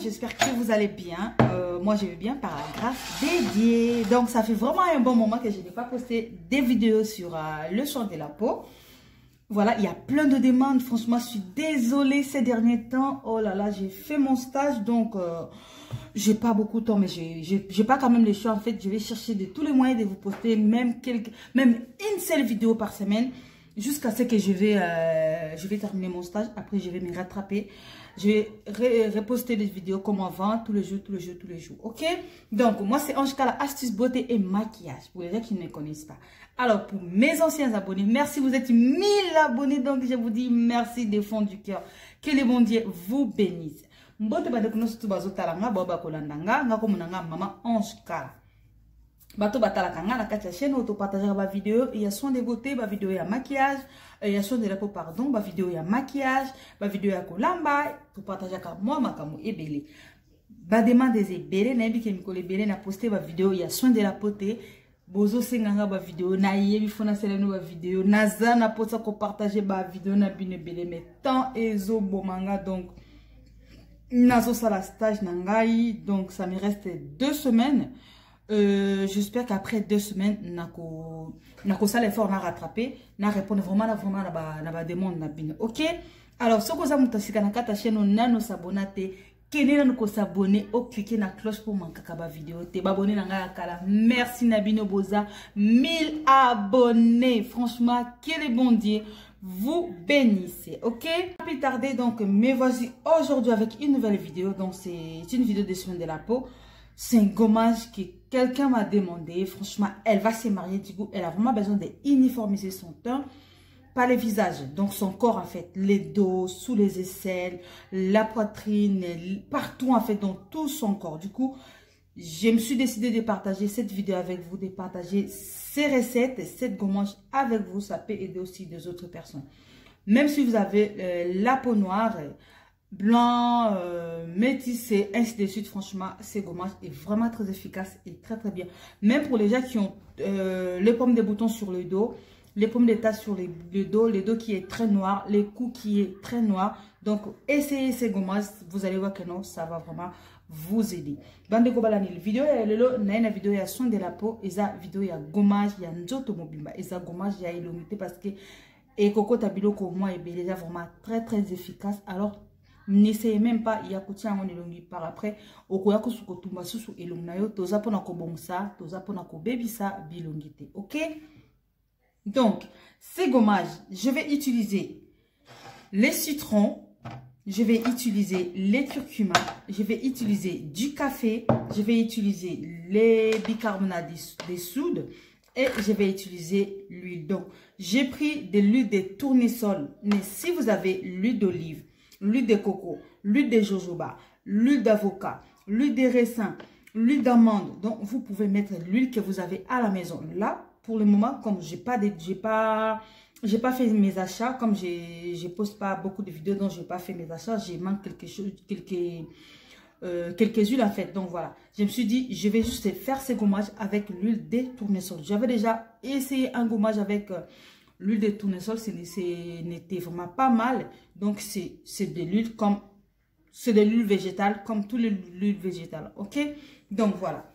j'espère que vous allez bien. Moi je vais bien par la grâce dédiée. Donc ça fait vraiment un bon moment que je n'ai pas posté des vidéos sur le soin de la peau. Voilà, il y a plein de demandes. Franchement, je suis désolée ces derniers temps. Oh là là, j'ai fait mon stage, donc j'ai pas beaucoup de temps, mais j'ai pas quand même le choix. En fait, je vais chercher de tous les moyens de vous poster même une seule vidéo par semaine, jusqu'à ce que je vais terminer mon stage. Après, je vais me rattraper. Je vais reposter des vidéos comme avant, tous les jours. Ok? Donc, moi, c'est Ange Kala, astuce beauté et maquillage. Pour les gens qui ne me connaissent pas. Alors, pour mes anciens abonnés, merci, vous êtes 1000 abonnés. Donc, je vous dis merci du fond du cœur. Que le bon Dieu vous bénisse. Mbote ba de surtout bazotalanga, baba kolandanga, nga komunanga maman Ange Kala. Bato batalaka nga na kati ya chaîne auto partager ba vidéo, il y a soin de beauté, ba vidéo ya maquillage, il y a soin de la peau pardon, ba vidéo ya maquillage, ba vidéo ya kolamba, to partager ka moi makamu ebele. Ba demande des ebele na yebi ke mikolo ebele na poster ba vidéo ya soin de la beauté. Bozo senganga ba vidéo na yebi fona seleno ba vidéo naza na posa ko partager ba vidéo na bine ebele mais tant ezo bomanga donc nazo sala stage na ngai, donc ça me reste 2 semaines. J'espère qu'après 2 semaines nako ça l'effort na rattraper na répondre vraiment na ba demande na bine. OK, alors ce que ça mutasika na kata chaîne nano s'abonner kenena nako s'abonner ou cliquer na cloche pour manquer ba vidéo te ba abonner na nga kala. Merci na bino boza 1000 abonnés, franchement que le bon Dieu vous bénissez. OK, pas plus tarder, donc me voici aujourd'hui avec une nouvelle vidéo. Donc c'est une vidéo de soins de la peau. C'est un gommage que quelqu'un m'a demandé. Franchement, elle va se marier, du coup, elle a vraiment besoin d'uniformiser son teint. Pas le visage, donc son corps en fait, les dos, sous les aisselles, la poitrine, partout en fait, dans tout son corps. Du coup, je me suis décidé de partager cette vidéo avec vous, de partager ces recettes, cette gommage avec vous. Ça peut aider aussi des autres personnes. Même si vous avez la peau noire, blanc, métissé, ainsi de suite, franchement, ces gommages est vraiment très efficace et très bien. Même pour les gens qui ont les pommes de boutons sur le dos, les pommes de taches sur le dos qui est très noir, les coups qui est très noir. Donc, essayez ces gommages, vous allez voir que non, ça va vraiment vous aider. Bande ko balani vidéo ya lelo na une vidéo ya soin de la peau, eza vidéo ya gommage ya nzoto mobimba, eza gommage ya ilomité parce que et coco tabilo ko moi et déjà vraiment très efficace. Alors n'essayez même pas, il y a kuti yango nelongi par après okoya ko suko tumba susu elong na yo toza pona ko bongsa, toza pona ko bebisa bilongité. OK, donc ces gommages, je vais utiliser les citrons, je vais utiliser les curcuma, je vais utiliser du café, je vais utiliser les bicarbonate de soude et je vais utiliser l'huile. Donc j'ai pris de l'huile de tournesol, mais si vous avez l'huile d'olive, l'huile de coco, l'huile de jojoba, l'huile d'avocat, l'huile de raisin, l'huile d'amande, donc vous pouvez mettre l'huile que vous avez à la maison. Là, pour le moment, comme j'ai pas fait mes achats, comme je poste pas beaucoup de vidéos, donc j'ai pas fait mes achats, j'ai manque quelques huiles en fait. Donc voilà, je me suis dit, je vais juste faire ces gommages avec l'huile de tournesol. J'avais déjà essayé un gommage avec l'huile de tournesol, n'était vraiment pas mal. Donc c'est de l'huile comme c'est de l'huile végétale comme toute l'huile végétale. OK, donc voilà.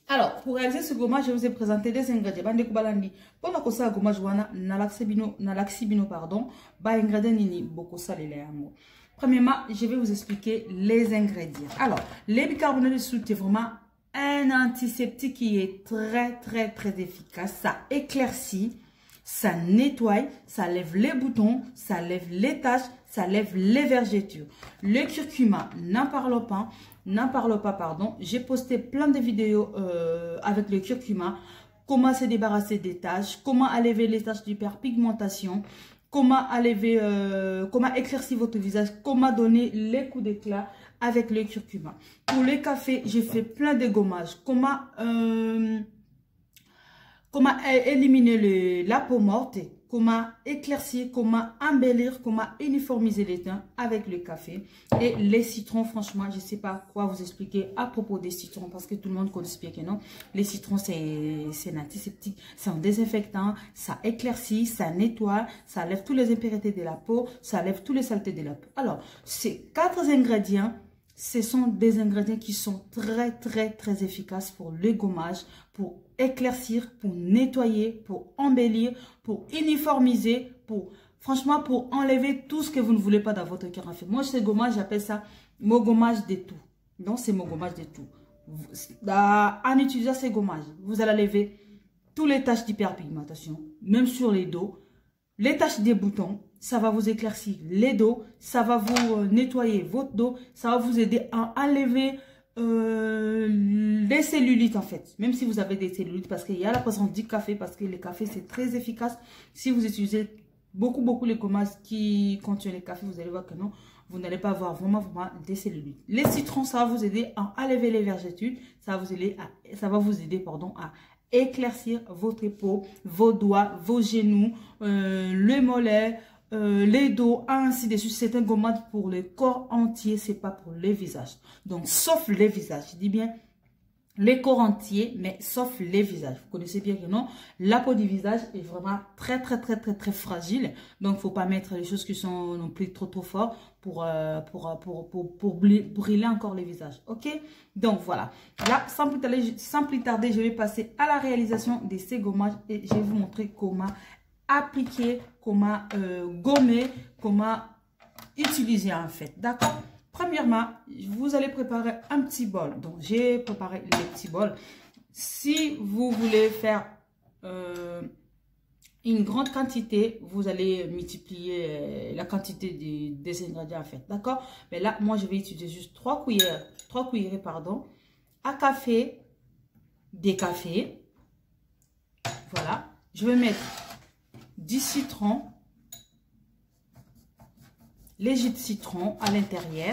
Alors, pour réaliser ce gommage, je vous ai présenté des ingrédients. Bande ko balandi. Pour ko sa gommage wana nalaxibino pardon, ba ingrédients nini boko salele yango. Premièrement, je vais vous expliquer les ingrédients. Alors, les bicarbonate de soude, c'est vraiment un antiseptique qui est très efficace. Ça éclaircit, ça nettoie, ça lève les boutons, ça lève les taches, ça lève les vergetures. Le curcuma, n'en parlons pas, pardon. J'ai posté plein de vidéos avec le curcuma. Comment se débarrasser des taches, comment enlever les taches d'hyperpigmentation, comment éclaircir votre visage, comment donner les coups d'éclat avec le curcuma. Pour le café, j'ai fait plein de gommages. Comment éliminer la peau morte, comment éclaircir, comment embellir, comment uniformiser les teints avec le café. Et les citrons, franchement, je ne sais pas quoi vous expliquer à propos des citrons parce que tout le monde connaît que non. Les citrons, c'est un antiseptique, c'est un désinfectant, ça éclaircit, ça nettoie, ça lève tous les impuretés de la peau, ça lève tous les saletés de la peau. Alors, ces 4 ingrédients Ce sont des ingrédients qui sont très efficaces pour le gommage, pour éclaircir, pour nettoyer, pour embellir, pour uniformiser, franchement, pour enlever tout ce que vous ne voulez pas dans votre carafe. Moi, ce gommage, j'appelle ça mon gommage de tout. Donc, c'est mon gommage de tout. En utilisant ces gommages, vous allez enlever toutes les taches d'hyperpigmentation, même sur les dos. Les taches des boutons, ça va vous éclaircir les dos, ça va vous nettoyer votre dos, ça va vous aider à enlever les cellulites en fait. Même si vous avez des cellulites, parce qu'il y a la présence du café, parce que le café c'est très efficace. Si vous utilisez beaucoup les gommages qui contiennent le café, vous allez voir que non, vous n'allez pas avoir vraiment des cellulites. Les citrons, ça va vous aider à enlever les vergetures, ça va vous aider à éclaircir votre peau, vos doigts, vos genoux, le mollet, les dos, ainsi de suite. C'est un gommage pour le corps entier, c'est pas pour les visages. Donc, sauf les visages, je dis bien les corps entiers, mais sauf les visages. Vous connaissez bien que non, la peau du visage est vraiment très fragile. Donc, faut pas mettre les choses qui sont non plus trop fort pour brûler encore les visages. Ok? Donc, voilà. Là, sans plus tarder, je vais passer à la réalisation de ces gommages et je vais vous montrer comment appliquer, comment gommer, comment utiliser en fait. D'accord? Premièrement, vous allez préparer un petit bol. Donc, j'ai préparé les petits bols. Si vous voulez faire une grande quantité, vous allez multiplier la quantité des ingrédients en fait. D'accord? Mais là, moi, je vais utiliser juste 3 cuillères à café, décafé. Voilà. Je vais mettre du citron. Les jus de citron à l'intérieur.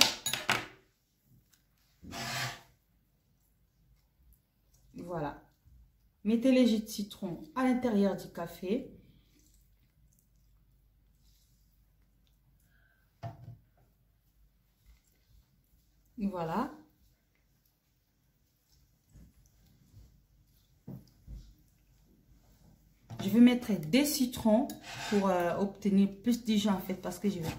Voilà. Mettez les jus de citron à l'intérieur du café. Voilà. Je vais mettre des citrons pour obtenir plus de jus en fait, parce que je ne vais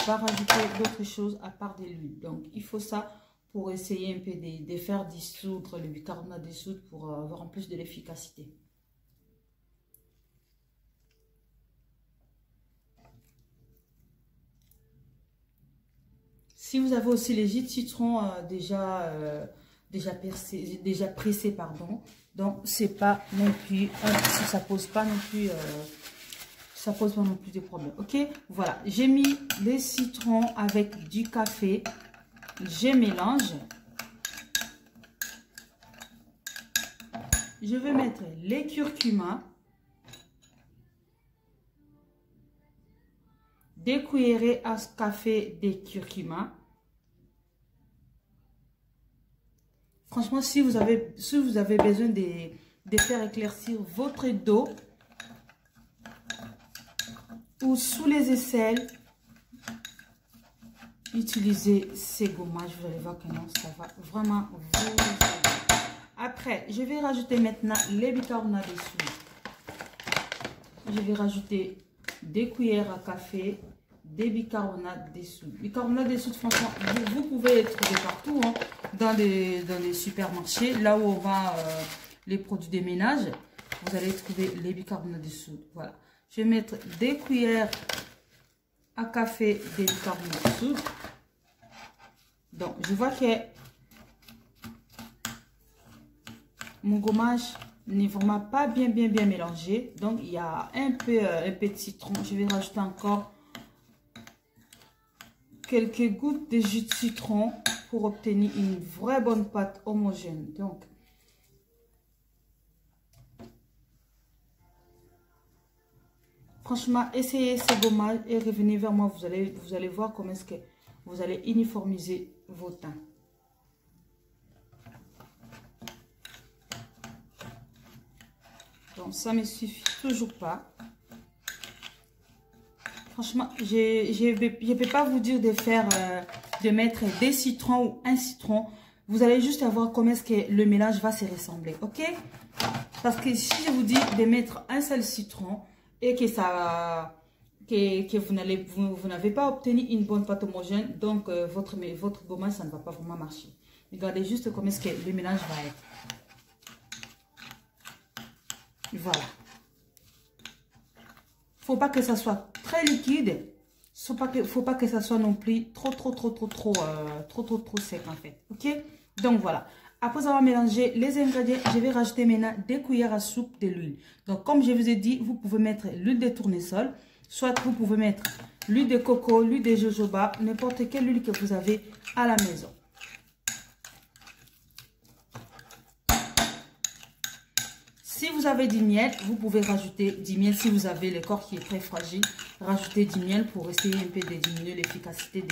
pas rajouter d'autres choses à part de l'huile. Donc, il faut ça pour essayer un peu de faire dissoudre le bicarbonate de soude pour avoir en plus de l'efficacité. Si vous avez aussi les jus de citron déjà pressés, pardon, donc c'est pas non plus, ça pose pas non plus de problème. Ok, voilà, j'ai mis les citrons avec du café, je mélange. Je vais mettre les curcuma, des cuillerées à café de curcuma. Franchement, si vous avez besoin de faire éclaircir votre dos ou sous les aisselles, utilisez ces gommages. Vous allez voir que non, ça va vraiment vous aider. Après, je vais rajouter maintenant les bicarbonates de soude. Je vais rajouter des cuillères à café, des bicarbonates de soude. Bicarbonate de soude, franchement, vous pouvez les trouver partout, hein, dans les supermarchés, là où on vend les produits de ménage. Vous allez trouver les bicarbonates de soude. Voilà. Je vais mettre des cuillères à café des bicarbonates de soude. Donc, je vois que mon gommage n'est vraiment pas bien mélangé. Donc, il y a un peu de citron. Je vais rajouter encore quelques gouttes de jus de citron pour obtenir une vraie bonne pâte homogène. Donc, franchement, essayez ces gommages et revenez vers moi. Vous allez voir comment est-ce que vous allez uniformiser vos teints. Donc, ça ne me suffit toujours pas. Franchement, je ne peux pas vous dire de mettre des citrons ou un citron. Vous allez juste voir comment est-ce que le mélange va se ressembler, ok? Parce que si je vous dis de mettre un seul citron et que ça que vous n'avez pas obtenu une bonne pâte homogène, donc votre gommage, ça ne va pas vraiment marcher. Regardez juste comment est-ce que le mélange va être. Voilà. Faut pas que ça soit très liquide. Faut pas que ça soit non plus trop sec en fait. Ok? Donc voilà. Après avoir mélangé les ingrédients, je vais rajouter maintenant 2 cuillères à soupe de l'huile. Donc comme je vous ai dit, vous pouvez mettre l'huile de tournesol. Soit vous pouvez mettre l'huile de coco, l'huile de jojoba, n'importe quelle huile que vous avez à la maison. Si vous avez du miel, vous pouvez rajouter du miel. Si vous avez le corps qui est très fragile, rajoutez du miel pour essayer un peu de diminuer l'efficacité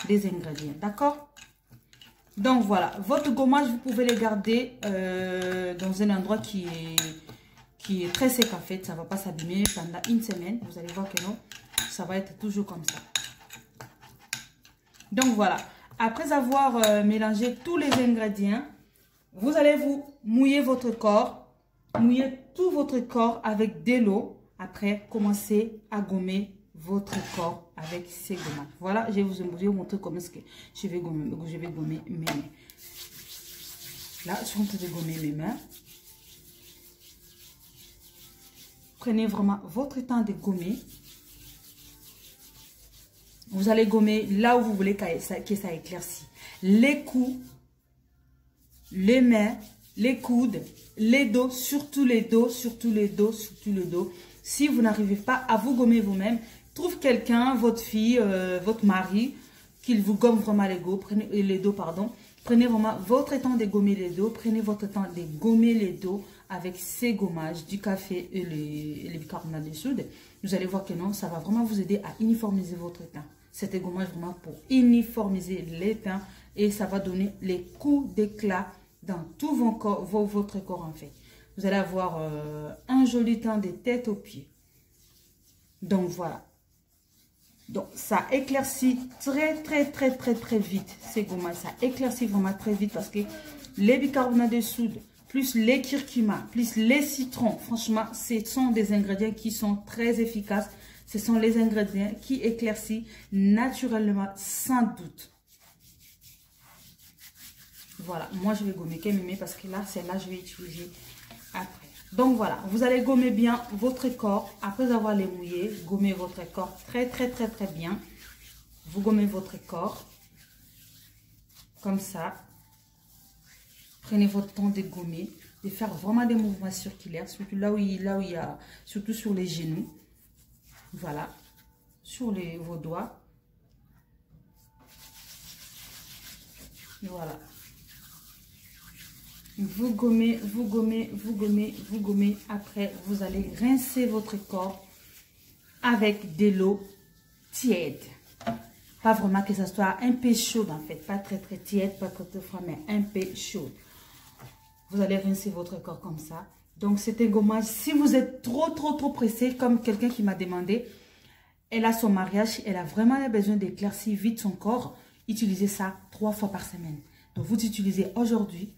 des ingrédients. D'accord? Donc voilà, votre gommage, vous pouvez le garder dans un endroit qui est très sec en fait. Ça ne va pas s'abîmer pendant une semaine. Vous allez voir que non, ça va être toujours comme ça. Donc voilà, après avoir mélangé tous les ingrédients, vous allez vous mouiller votre corps. Mouillez tout votre corps avec de l'eau. Après, commencez à gommer votre corps avec ces gommages. Voilà, je vais vous montrer comment est-ce que je vais gommer mes mains. Là, je suis en train de gommer mes mains. Prenez vraiment votre temps de gommer. Vous allez gommer là où vous voulez que ça éclaircisse. Les coups, les mains, les coudes, les dos, surtout les dos. Si vous n'arrivez pas à vous gommer vous-même, trouve quelqu'un, votre fille, votre mari, qu'il vous gomme vraiment les dos, pardon. Prenez vraiment votre temps de gommer les dos. Prenez votre temps de gommer les dos avec ces gommages, du café et le bicarbonate de soude. Vous allez voir que non, ça va vraiment vous aider à uniformiser votre teint. C'est un gommage vraiment pour uniformiser les teints et ça va donner les coups d'éclat dans tout votre corps en fait. Vous allez avoir un joli teint de tête aux pieds. Donc voilà. Donc ça éclaircit très vite ces gommages. Ça éclaircit vraiment très vite parce que les bicarbonates de soude, plus les curcuma, plus les citrons, franchement, ce sont des ingrédients qui sont très efficaces. Ce sont les ingrédients qui éclaircissent naturellement sans doute. Voilà, moi je vais gommer que mes mains parce que là, celle-là, je vais utiliser après. Donc voilà, vous allez gommer bien votre corps. Après avoir les mouillés, gommez votre corps très bien. Vous gommez votre corps comme ça. Prenez votre temps de gommer, de faire vraiment des mouvements circulaires, surtout là où il y a, surtout sur les genoux. Voilà, sur vos doigts. Voilà. Vous gommez. Après, vous allez rincer votre corps avec de l'eau tiède. Pas vraiment que ça soit un peu chaud en fait. Pas très tiède, pas très froid, mais un peu chaud. Vous allez rincer votre corps comme ça. Donc, c'est un gommage. Si vous êtes trop pressé, comme quelqu'un qui m'a demandé, elle a son mariage, elle a vraiment besoin d'éclaircir vite son corps, utilisez ça 3 fois par semaine. Donc, vous utilisez aujourd'hui,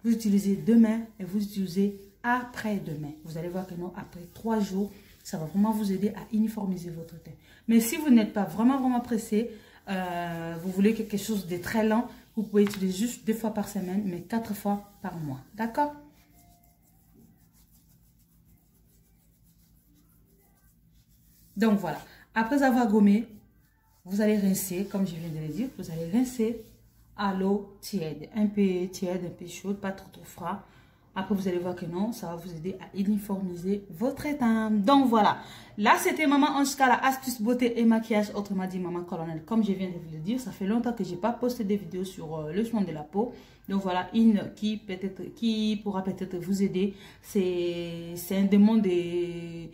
vous utilisez demain et vous utilisez après-demain. Vous allez voir que non, après 3 jours, ça va vraiment vous aider à uniformiser votre teint. Mais si vous n'êtes pas vraiment pressé, vous voulez quelque chose de très lent, vous pouvez utiliser juste 2 fois par semaine, mais 4 fois par mois. D'accord? Donc voilà. Après avoir gommé, vous allez rincer, comme je viens de le dire, vous allez rincer à l'eau tiède. Un peu tiède, un peu chaude, pas trop froid. Après, vous allez voir que non, ça va vous aider à uniformiser votre teint. Donc voilà. Là, c'était Maman Anch'Kala, astuce beauté et maquillage, autrement dit Maman Colonel. Comme je viens de vous le dire, ça fait longtemps que je n'ai pas posté des vidéos sur le soin de la peau. Donc voilà, une qui pourra peut-être vous aider. C'est un demande l'une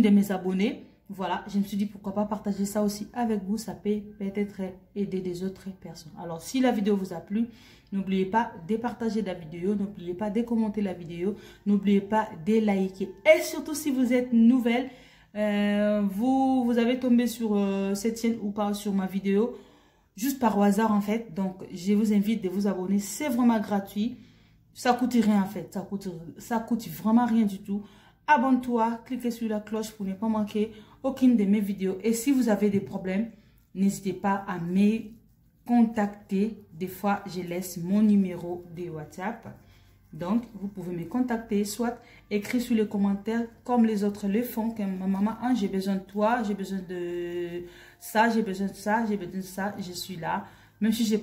de mes abonnés. Voilà, je me suis dit pourquoi pas partager ça aussi avec vous. Ça peut peut-être aider des autres personnes. Alors, si la vidéo vous a plu, n'oubliez pas de partager la vidéo. N'oubliez pas de commenter la vidéo. N'oubliez pas de liker. Et surtout, si vous êtes nouvelle, vous avez tombé sur cette chaîne ou pas sur ma vidéo, juste par hasard en fait. Donc, je vous invite de vous abonner. C'est vraiment gratuit. Ça coûte rien en fait. Ça coûte vraiment rien du tout. abonne-toi, cliquez sur la cloche pour ne pas manquer aucune de mes vidéos. Et si vous avez des problèmes, n'hésitez pas à me contacter. Des fois, je laisse mon numéro de WhatsApp. Donc, vous pouvez me contacter, soit écrire sur les commentaires comme les autres le font, que ma maman, hein, j'ai besoin de toi, j'ai besoin de ça, j'ai besoin de ça, j'ai besoin de ça, je suis là. Même si je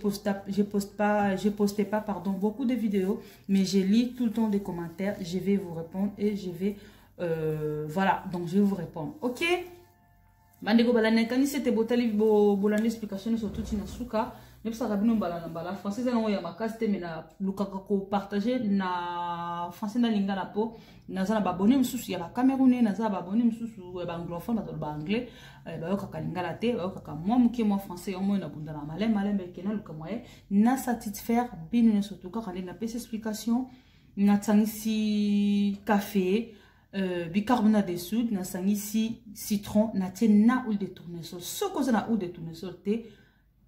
postais pas, pardon, beaucoup de vidéos, mais je lis tout le temps des commentaires, je vais vous répondre et je vais, voilà, donc je vais vous répondre, ok? Bandeko balane kani c'était botali bolande explication sur tout inasuka même ça rabino bala français na ya makasi mais na lukaka ko partager na français na lingala po nazana babone msusu ya ba camerounais nazana babone msusu ba anglophone ba anglais ba yoka lingala te ba yoka moi muke moi français moi na bunda na malem kena luka moye na satisfaire bino surtout ka na pese explication na tsangisi café bicarbonate de soude na sangisi citron na na huile de tournesol so ko na huile de tournesol te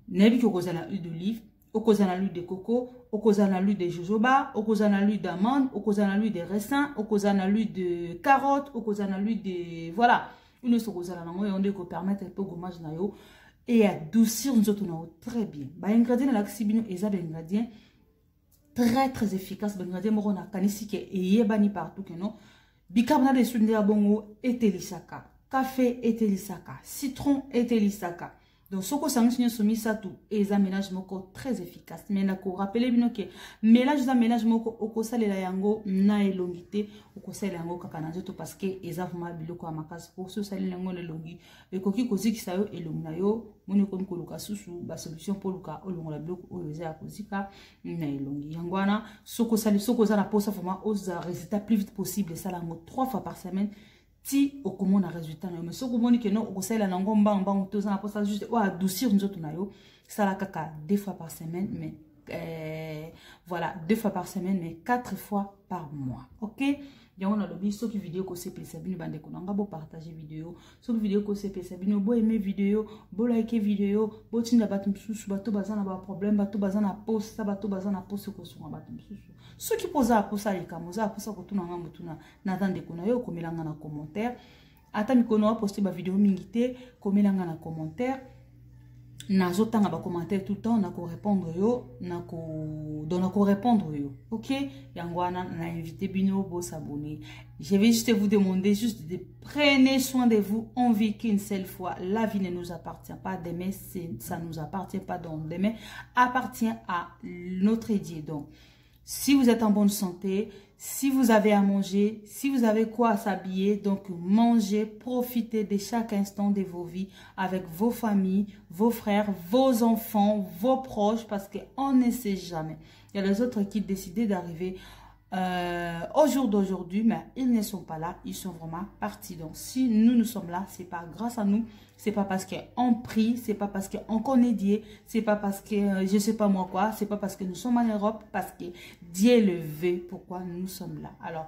nebi ko na huile d'olive o na l'huile de coco o na l'huile de jojoba o na l'huile d'amande o na l'huile de raisin o na l'huile de carotte o na l'huile de voilà une so ko na ngo yonde ko permettre un peu gommage na yo et adoucir nous autres na très bien ba ingrédients la xibino eza ba ingrédients très efficace ba ingrédients mo na kanisi ke eyebani partout que non. Bicarbonate de soude ya bongo etelisaka, café etelisaka, citron etelisaka. Donc ce que ça nous soumis ça tout et un mélange moko très efficace. Mais na ko rappeler bino que mélange moko okosalela yango na elongité okosalela yango kaka na nzoto parce que ezavuma biloko ya makasi pour so salela yango na elongi ekoki kozikisa yo elongi na yo moni ko nkoluka susu ba solution pour luka olongola biloko oyo eza kozika na elongi yango wana soko za na posa vraiment oza résultat plus vite possible ça lango 3 fois par semaine. Si au comment on résultat mais ce que que non au conseil la nango mbang tous en ça juste ou adoucir nous autres nayo ça la kaka 2 fois par semaine mais voilà 2 fois par semaine mais 4 fois par mois, ok? Donc on a le ceux qui vidéo que c'est pesabino bande ko nga bo partager vidéo ceux qui vidéo que c'est pesabino bo aimer vidéo bo liker vidéo bo tinda batum susu bato bazana ba problème bato bazana post ça bato bazana post ko so batum susu ceux qui posa posa les kamoza posa ko tuna nga mutuna na dande ko na yo ko melanga na commentaire ata mikono poster ba vidéo mingité ko melanga na commentaire na zotanga ba commentaire tout le temps na ko répondre yo na ko répondre yo, ok? Yangwana na invité bino bo s'abonner. Je vais juste vous demander juste de prenez soin de vous, on vit qu'une seule fois, la vie ne nous appartient pas, demain ça nous appartient pas, donc demain appartient à notre Dieu. Donc si vous êtes en bonne santé, si vous avez à manger, si vous avez quoi à s'habiller, donc mangez, profitez de chaque instant de vos vies avec vos familles, vos frères, vos enfants, vos proches, parce qu'on ne sait jamais. Il y a les autres qui décident d'arriver au jour d'aujourd'hui, mais ils ne sont pas là, ils sont vraiment partis. Donc si nous sommes là, c'est pas grâce à nous, c'est pas parce qu'on prie, c'est pas parce qu'on connaît Dieu, c'est pas parce que je sais pas moi quoi, c'est pas parce que nous sommes en Europe, parce que Dieu le veut, pourquoi nous sommes là. Alors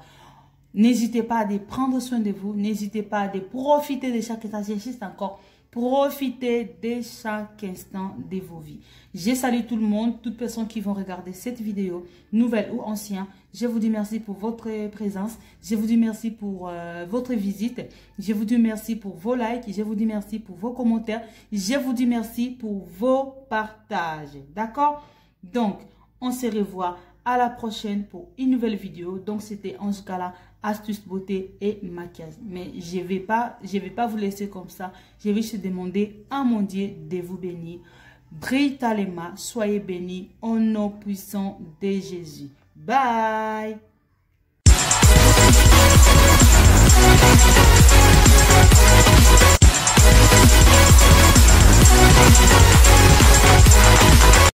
n'hésitez pas à prendre soin de vous, n'hésitez pas à profiter de chaque instant, j'insiste encore, profitez de chaque instant de vos vies. Je salue tout le monde, toutes personnes qui vont regarder cette vidéo, nouvelle ou ancienne. Je vous dis merci pour votre présence. Je vous dis merci pour votre visite. Je vous dis merci pour vos likes. Je vous dis merci pour vos commentaires. Je vous dis merci pour vos partages. D'accord? Donc, on se revoit à la prochaine pour une nouvelle vidéo. Donc, c'était en ce cas-là, astuce beauté et maquillage. Mais je vais pas vous laisser comme ça. Je vais juste demander à mon Dieu de vous bénir. Brille-ta les mains, soyez bénis au nom puissant de Jésus. Bye!